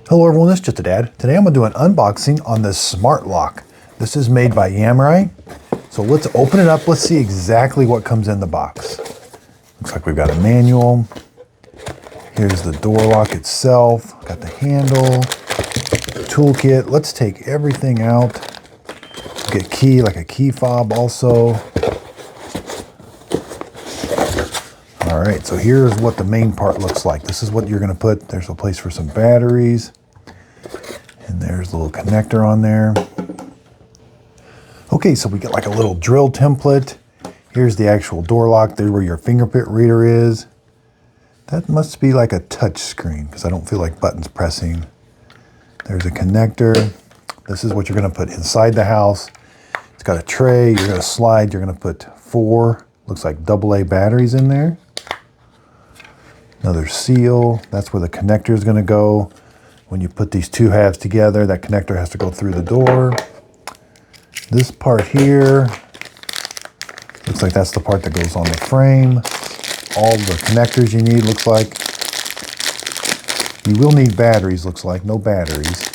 Hello everyone, this is Just a Dad. Today I'm going to do an unboxing on this smart lock. This is made by Yamiry. So let's open it up. Let's see exactly what comes in the box. Looks like we've got a manual. Here's the door lock itself. Got the handle, the toolkit. Let's take everything out. Get key, like a key fob also. All right, so here's what the main part looks like. This is what you're gonna put. There's a place for some batteries. And there's a little connector on there. Okay, so we get like a little drill template. Here's the actual door lock. There's where your fingerprint reader is. That must be like a touch screen because I don't feel like buttons pressing. There's a connector. This is what you're gonna put inside the house. It's got a tray, you're gonna slide, you're gonna put 4, looks like AA batteries in there. Another seal, that's where the connector is gonna go. When you put these two halves together, that connector has to go through the door. This part here, looks like that's the part that goes on the frame. All the connectors you need, looks like. You will need batteries, looks like, no batteries.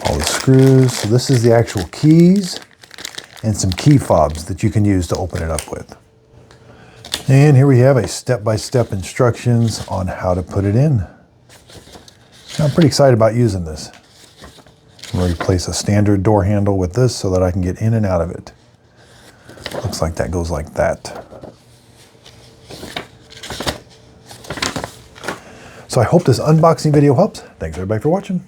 All the screws. So this is the actual keys and some key fobs that you can use to open it up with. And here we have a step-by-step instructions on how to put it in. I'm pretty excited about using this. I'm going to replace a standard door handle with this so that I can get in and out of it. Looks like that goes like that. So I hope this unboxing video helps. Thanks everybody for watching.